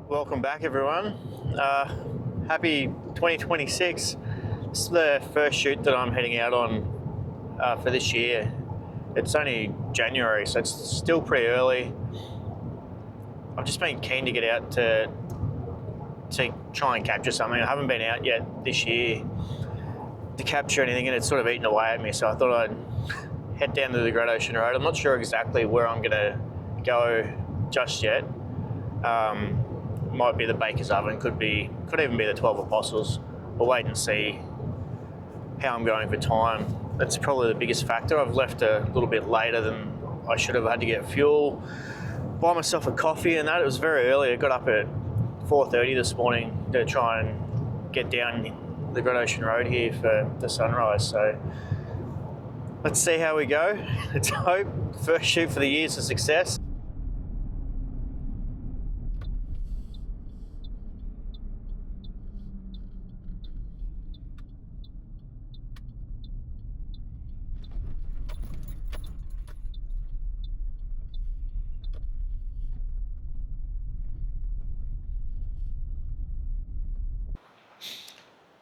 Welcome back, everyone. Happy 2026. This is the first shoot that I'm heading out on for this year. It's only January, so it's still pretty early. I've just been keen to get out to try and capture something. I haven't been out yet this year to capture anything, and it's sort of eaten away at me, so I thought I'd head down to the Great Ocean Road. I'm not sure exactly where I'm going to go just yet. Might be the Baker's Oven, could even be the 12 Apostles. We'll wait and see how I'm going for time. That's probably the biggest factor. I've left a little bit later than I should have. Had to get fuel, buy myself a coffee and that. It was very early. I got up at 4:30 this morning to try and get down the Great Ocean Road here for the sunrise. So let's see how we go. Let's hope first shoot for the year is a success.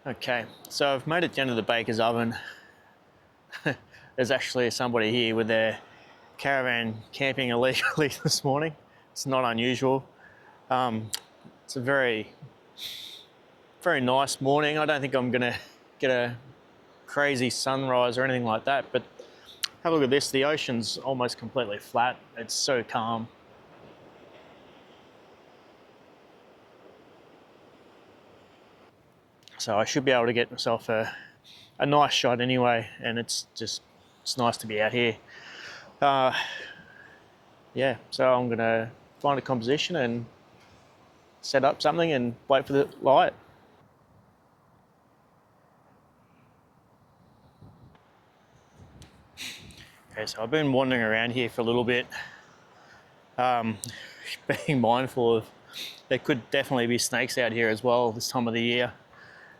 Okay, so I've made it down to the Baker's Oven. There's actually somebody here with their caravan camping illegally this morning. It's not unusual. It's a very, very nice morning. I don't think I'm gonna get a crazy sunrise or anything like that, but have a look at this. The ocean's almost completely flat. It's so calm. So I should be able to get myself a nice shot anyway, and it's nice to be out here. Yeah, so I'm gonna find a composition and set up something and wait for the light. Okay, so I've been wandering around here for a little bit, being mindful of there could definitely be snakes out here as well this time of the year.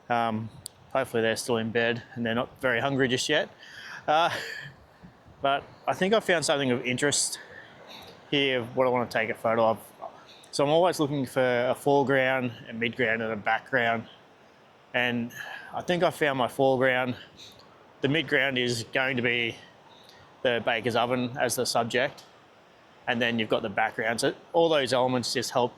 Hopefully they're still in bed and they're not very hungry just yet. But I think I found something of interest here, what I want to take a photo of. So I'm always looking for a foreground, a midground and a background. And I think I found my foreground. The midground is going to be the Baker's Oven as the subject. And then you've got the background. So all those elements just help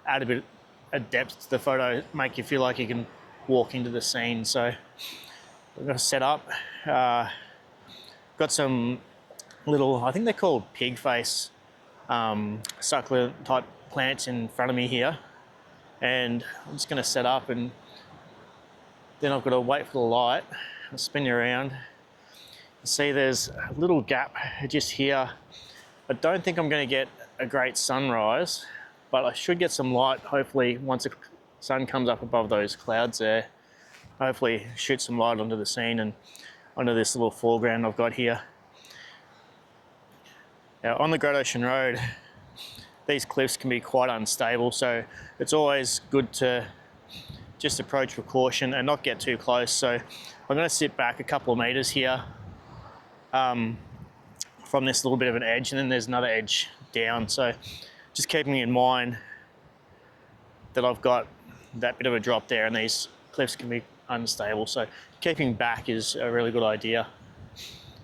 add a bit of depth to the photo, make you feel like you can walk into the scene. So I'm going to set up. Got some little, I think they're called pig face, succulent type plants in front of me here. And I'm just going to set up, and then I've got to wait for the light. I'll spin you around. See, there's a little gap just here. I don't think I'm going to get a great sunrise, but I should get some light, hopefully, once the sun comes up above those clouds there. Hopefully shoot some light onto the scene and onto this little foreground I've got here. Now, on the Great Ocean Road, these cliffs can be quite unstable, so it's always good to just approach with caution and not get too close. So I'm going to sit back a couple of meters here from this little bit of an edge, and then there's another edge down. So just keeping in mind that I've got that bit of a drop there, and these cliffs can be unstable. So keeping back is a really good idea.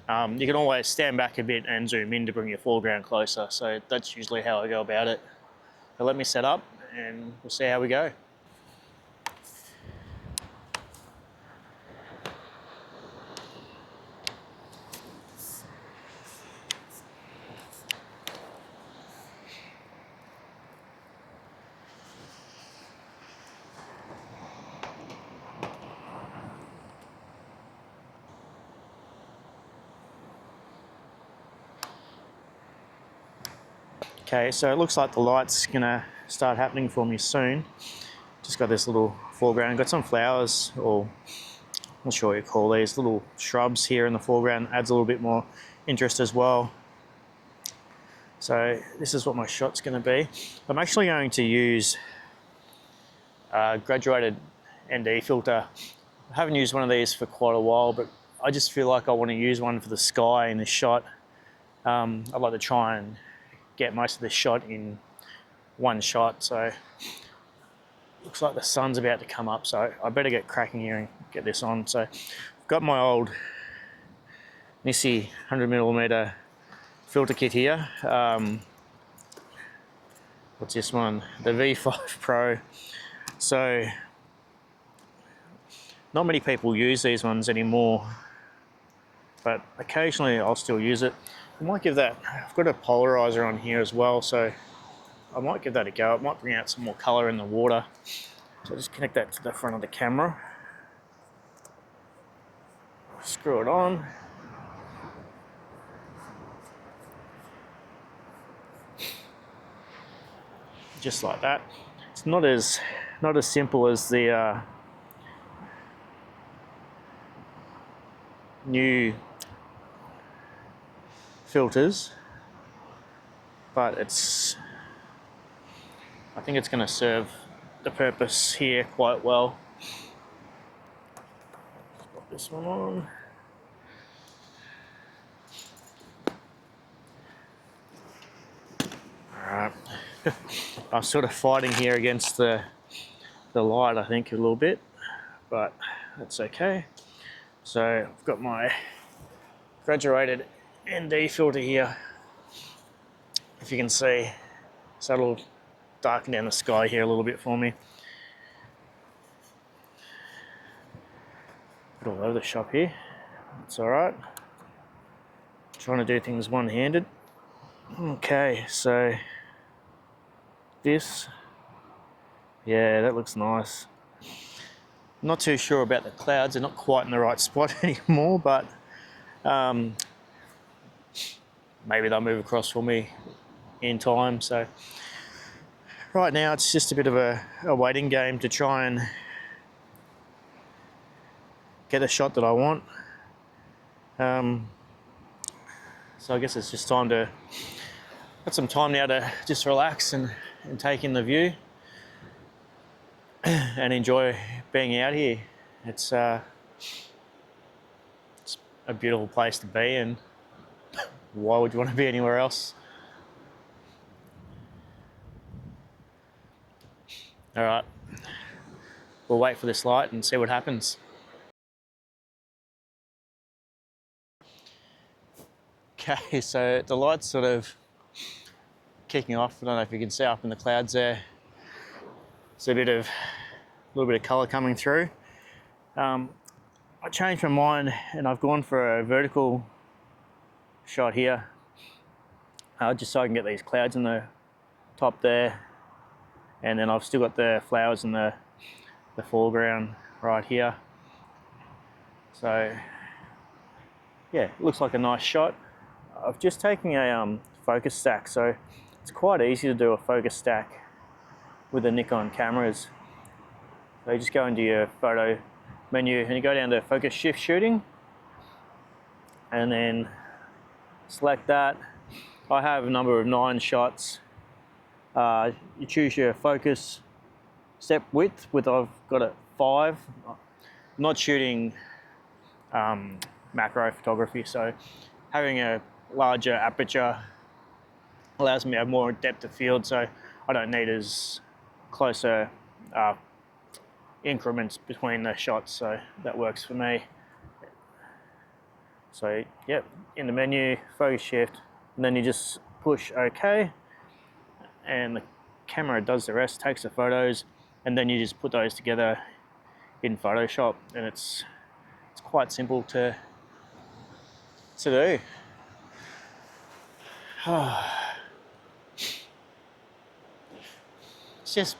You can always stand back a bit and zoom in to bring your foreground closer. So that's usually how I go about it. So let me set up and we'll see how we go. Okay, so it looks like the light's gonna start happening for me soon. Just got this little foreground, got some flowers, or I'm not sure what you call these, little shrubs here in the foreground. Adds a little bit more interest as well. So this is what my shot's gonna be. I'm actually going to use a graduated ND filter. I haven't used one of these for quite a while, but I just feel like I want to use one for the sky in this shot. I'd like to try and get most of the shot in one shot. So looks like the sun's about to come up, so I better get cracking here and get this on. So I've got my old Nissi 100mm filter kit here. What's this one? The V5 Pro. So not many people use these ones anymore, but occasionally I'll still use it. I might give that, I've got a polarizer on here as well, so I might give that a go. It might bring out some more color in the water. So just connect that to the front of the camera. Screw it on. Just like that. It's not as simple as the new filters, but I think it's going to serve the purpose here quite well. Put this one on. Alright. I'm sort of fighting here against the light, I think, a little bit, but that's okay. So I've got my graduated ND filter here. If you can see, so it'll darken down the sky here a little bit for me. Put all over the shop here. It's all right. Trying to do things one-handed. Okay, so this, yeah, that looks nice. Not too sure about the clouds. They're not quite in the right spot anymore, but maybe they'll move across for me in time. So right now it's just a bit of a waiting game to try and get a shot that I want. So I guess it's just time to, got some time now to just relax and take in the view and enjoy being out here. It's a beautiful place to be, and why would you want to be anywhere else? All right, we'll wait for this light and see what happens. Okay, so the light's sort of kicking off. I don't know if you can see up in the clouds there. It's a little bit of colour coming through. I changed my mind and I've gone for a vertical shot here, just so I can get these clouds in the top there, and then I've still got the flowers in the foreground right here. So yeah, it looks like a nice shot. I've just taken a focus stack, so it's quite easy to do a focus stack with the Nikon cameras. So you just go into your photo menu and you go down to focus shift shooting, and then select that. I have a number of 9 shots. You choose your focus step width, I've got it 5. I'm not shooting macro photography, so having a larger aperture allows me to have more depth of field, so I don't need as closer increments between the shots, so that works for me. So yep, in the menu, focus shift, and then you just push OK, and the camera does the rest, takes the photos, and then you just put those together in Photoshop, and it's quite simple to do. It's just,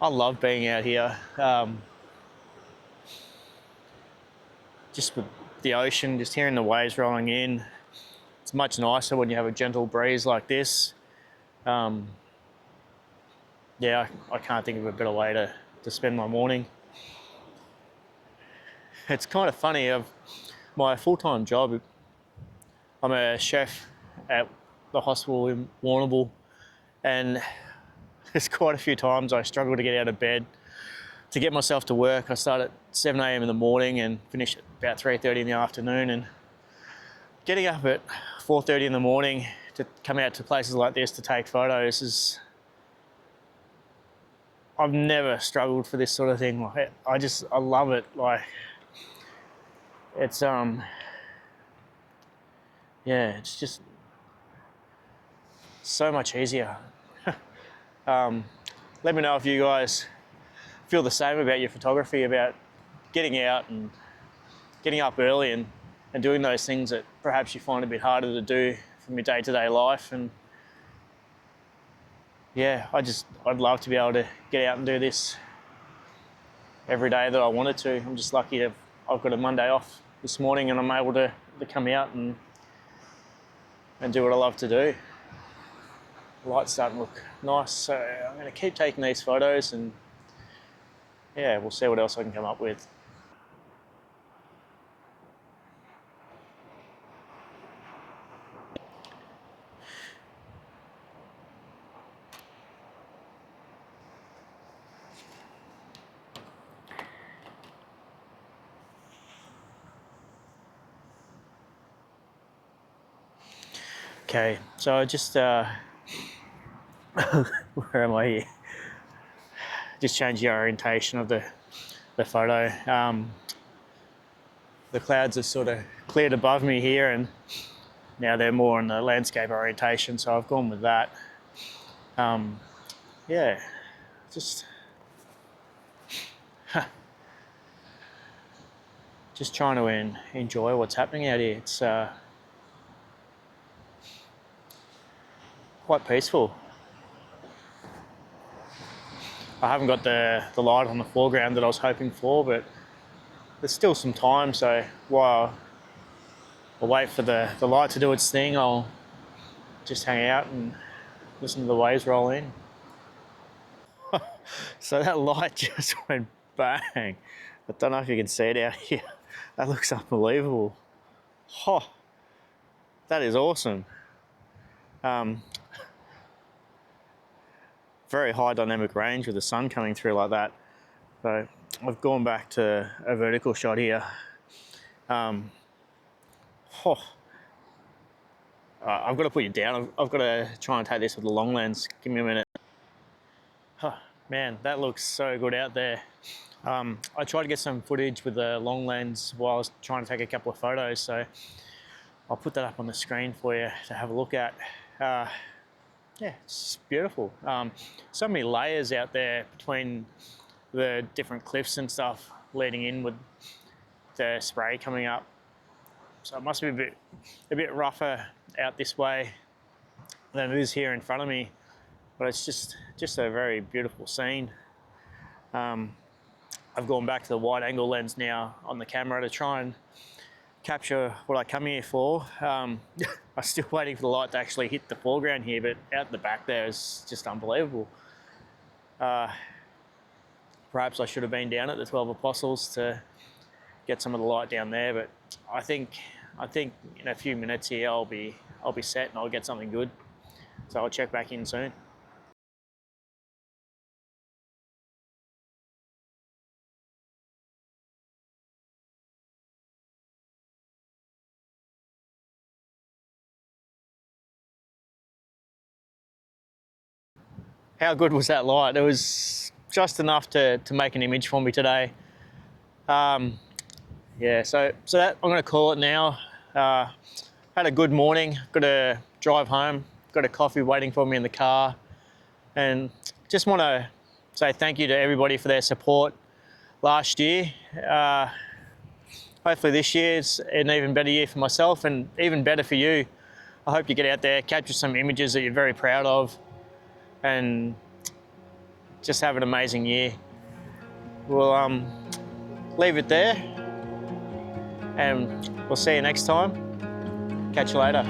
I love being out here. Just with the ocean, just hearing the waves rolling in. It's much nicer when you have a gentle breeze like this. Yeah, I can't think of a better way to spend my morning. It's kind of funny, my full-time job, I'm a chef at the hospital in Warrnambool, and there's quite a few times I struggle to get out of bed to get myself to work. I start at 7 a.m. in the morning and finish at about 3:30 in the afternoon, and getting up at 4:30 in the morning to come out to places like this to take photos is, I've never struggled for this sort of thing. Like, I love it. Like, it's yeah, it's just so much easier. Let me know if you guys feel the same about your photography, about getting out and getting up early and doing those things that perhaps you find a bit harder to do from your day-to-day life. And yeah, I'd love to be able to get out and do this every day that I wanted to. I'm just lucky I've got a Monday off this morning and I'm able to come out and do what I love to do. The light's starting to look nice, so I'm going to keep taking these photos and yeah, we'll see what else I can come up with. Okay, so I just, where am I here? Just change the orientation of the photo. The clouds are sort of cleared above me here and now they're more in the landscape orientation, so I've gone with that. Yeah, just trying to enjoy what's happening out here. It's quite peaceful. I haven't got the light on the foreground that I was hoping for, but there's still some time, so while I'll wait for the light to do its thing, I'll just hang out and listen to the waves roll in. So that light just went bang. I don't know if you can see it out here. That looks unbelievable. Oh, that is awesome. Very high dynamic range with the sun coming through like that. So I've gone back to a vertical shot here. I've got to put you down. I've got to try and take this with the long lens. Give me a minute. Oh, man, that looks so good out there. I tried to get some footage with the long lens while I was trying to take a couple of photos, so I'll put that up on the screen for you to have a look at. Yeah, it's beautiful. So many layers out there between the different cliffs and stuff leading in with the spray coming up. So it must be a bit rougher out this way than it is here in front of me, but it's just a very beautiful scene. I've gone back to the wide angle lens now on the camera to try and capture what I come here for. I'm still waiting for the light to actually hit the foreground here, but out the back there is just unbelievable. Perhaps I should have been down at the 12 Apostles to get some of the light down there, but I think in a few minutes here I'll be set and I'll get something good. So I'll check back in soon. How good was that light? It was just enough to make an image for me today. Yeah, so that I'm going to call it now. Had a good morning. Got to drive home. Got a coffee waiting for me in the car, and just want to say thank you to everybody for their support last year. Hopefully this year's an even better year for myself and even better for you. I hope you get out there, capture some images that you're very proud of, and just have an amazing year. We'll leave it there, and we'll see you next time. Catch you later.